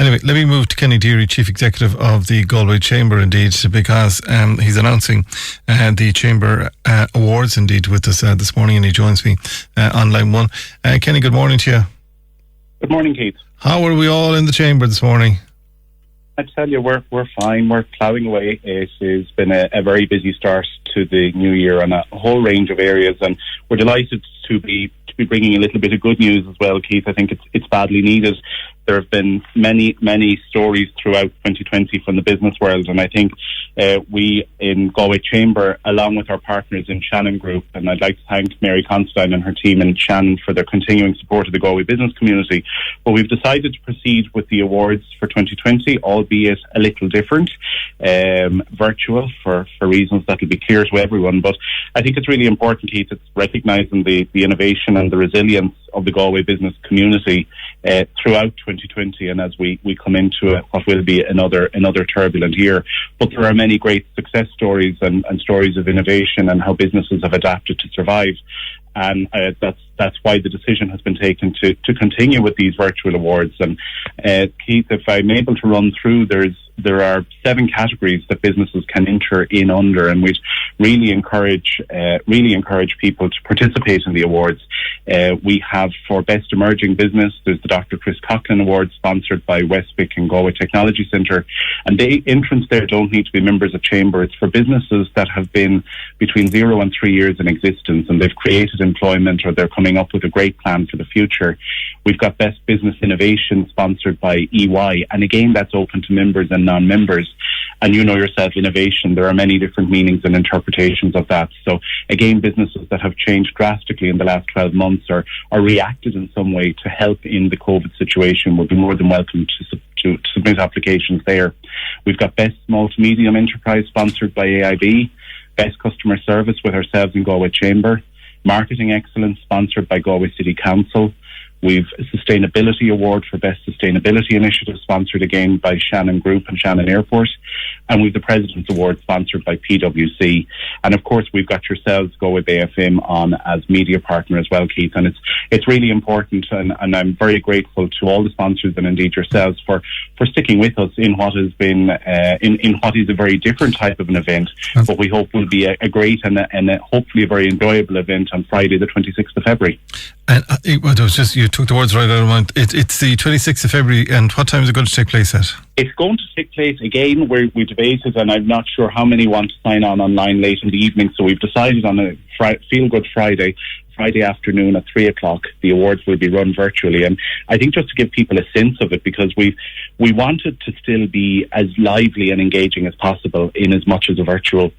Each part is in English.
Anyway, let me move to Kenny Deery, Chief Executive of the Galway Chamber, indeed, because he's announcing the Chamber Awards, indeed, with us this morning, and he joins me on line one. Kenny, good morning to you. Good morning, Keith. How are we all in the Chamber this morning? I tell you, we're fine. We're ploughing away. It has been a very busy start to the new year on a whole range of areas, and we're delighted to be bringing a little bit of good news as well, Keith. I think it's badly needed. There have been many stories throughout 2020 from the business world, and I think we in Galway Chamber, along with our partners in Shannon Group, and I'd like to thank Mary Constantine and her team in Shannon for their continuing support of the Galway business community. But we've decided to proceed with the awards for 2020, albeit a little different, virtual for reasons that will be clear to everyone. But I think it's really important, Keith, it's recognising the innovation and the resilience of the Galway business community throughout 2020, and as we come into what will be another turbulent year. But there are many great success stories and stories of innovation and how businesses have adapted to survive. And that's why the decision has been taken to continue with these virtual awards. And Keith, if I'm able to run through, there are 7 categories that businesses can enter in under, and we'd really encourage people to participate in the awards. We have for Best Emerging Business, there's the Dr. Chris Coughlin Award, sponsored by Westwick and Galway Technology Centre, and the entrants there don't need to be members of Chamber. It's for businesses that have been between 0 and 3 years in existence, and they've created employment or they're coming up with a great plan for the future. We've got Best Business Innovation, sponsored by EY, and again, that's open to members and non-members. And you know yourself, innovation, there are many different meanings and interpretations of that. So again, businesses that have changed drastically in the last 12 months or reacted in some way to help in the COVID situation will be more than welcome to submit applications there. We've got Best Small to Medium Enterprise, sponsored by AIB, Best Customer Service with ourselves in Galway Chamber, Marketing Excellence, sponsored by Galway City Council. We've a Sustainability Award for Best Sustainability Initiative, sponsored again by Shannon Group and Shannon Airport. And we've the President's Award, sponsored by PwC. And of course, we've got yourselves, Galway Bay FM, on as media partner as well, Keith. And it's really important, and I'm very grateful to all the sponsors and indeed yourselves for sticking with us in what has been in what is a very different type of an event, but we hope will be a great and hopefully a very enjoyable event on Friday, the 26th of February. And it was just, you took the words right out of mine. It's the 26th of February, and what time is it going to take place at? It's going to take place again where we debated, and I'm not sure how many want to sign on online late in the evening, so we've decided on a Feel Good Friday afternoon at 3:00. The awards will be run virtually, and I think just to give people a sense of it, because we wanted to still be as lively and engaging as possible in as much as a virtual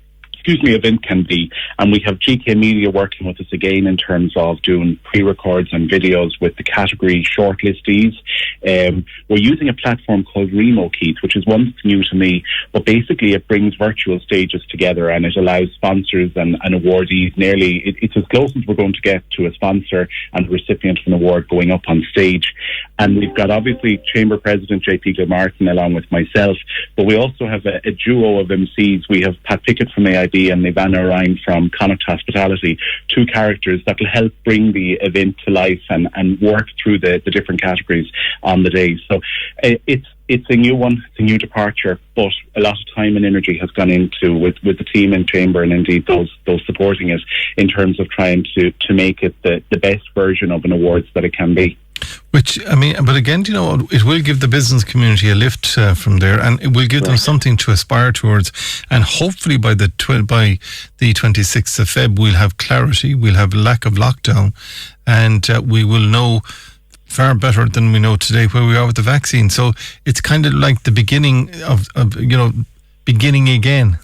event can be. And we have GK Media working with us again in terms of doing pre-records and videos with the category shortlistees. We're using a platform called Remo, Keith, which is one that's new to me, but basically it brings virtual stages together and it allows sponsors and awardees it's as close as we're going to get to a sponsor and the recipient of an award going up on stage. And we've got obviously Chamber President JP Gilmartin along with myself, but we also have a duo of MCs. We have Pat Pickett from AIB and Ivana Ryan from Connacht Hospitality, 2 characters that will help bring the event to life and work through the different categories on the day. So it's a new one, it's a new departure, but a lot of time and energy has gone into with the team in Chamber and indeed those supporting it in terms of trying to make it the best version of an awards that it can be. Which, I mean, but again, you know, it will give the business community a lift from there, and it will give them something to aspire towards. And hopefully by the 26th of Feb, we'll have clarity, we'll have lack of lockdown, and we will know far better than we know today where we are with the vaccine. So it's kind of like the beginning of beginning again.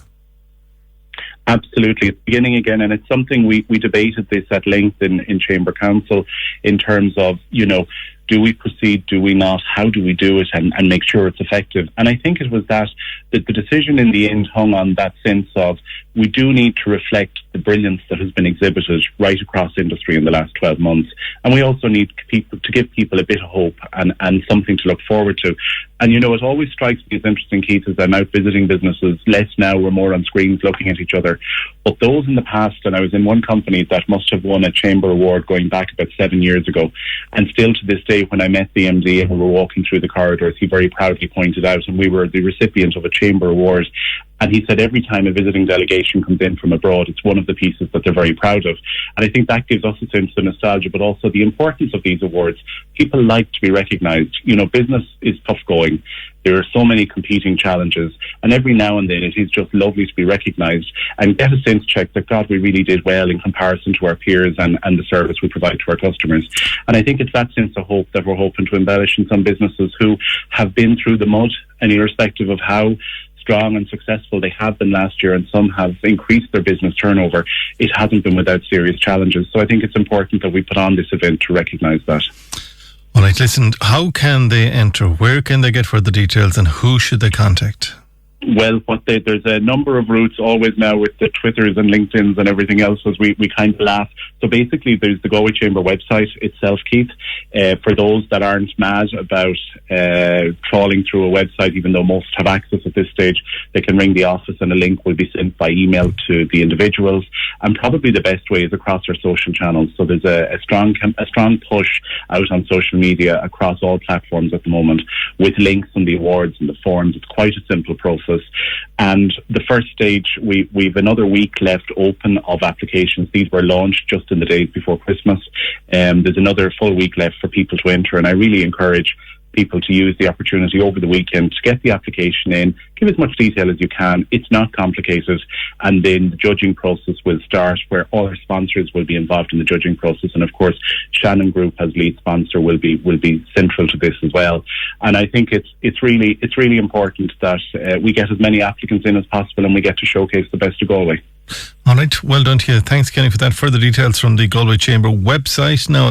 Absolutely, it's beginning again, and it's something we debated this at length in Chamber Council in terms of, you know, do we proceed, do we not, how do we do it and make sure it's effective? And I think it was that the decision in the end hung on that sense of we do need to reflect the brilliance that has been exhibited right across industry in the last 12 months. And we also need to give people a bit of hope and something to look forward to. And, it always strikes me as interesting, Keith, as I'm out visiting businesses, less now, we're more on screens looking at each other. But those in the past, and I was in one company that must have won a Chamber Award going back about 7 years ago. And still to this day, when I met the MD and we were walking through the corridors, he very proudly pointed out, and we were the recipient of a Chamber Award. And he said every time a visiting delegation comes in from abroad, it's one of the pieces that they're very proud of. And I think that gives us a sense of nostalgia, but also the importance of these awards. People like to be recognised. Business is tough going. There are so many competing challenges. And every now and then it is just lovely to be recognised and get a sense check that, God, we really did well in comparison to our peers and the service we provide to our customers. And I think it's that sense of hope that we're hoping to embellish in some businesses who have been through the mud, and irrespective of how strong and successful they have been last year, and some have increased their business turnover, it hasn't been without serious challenges. So I think it's important that we put on this event to recognise that. All right, listen, how can they enter? Where can they get further details, and who should they contact? Well, there's a number of routes always now with the Twitters and LinkedIns and everything else, as we kind of laugh. So basically, there's the Galway Chamber website itself, Keith. For those that aren't mad about trawling through a website, even though most have access at this stage, they can ring the office and a link will be sent by email to the individuals. And probably the best way is across our social channels. So there's a strong push out on social media across all platforms at the moment, with links and the awards and the forms. It's quite a simple process. And the first stage, we've another week left open of applications. These were launched just in the days before Christmas. There's another full week left for people to enter, and I really encourage people to use the opportunity over the weekend to get the application in, give as much detail as you can. It's not complicated. And then the judging process will start, where all our sponsors will be involved in the judging process. And of course, Shannon Group as lead sponsor will be central to this as well. And I think it's really important that we get as many applicants in as possible, and we get to showcase the best of Galway. All right, well done to you. Thanks, Kenny, for that. Further details from the Galway Chamber website now.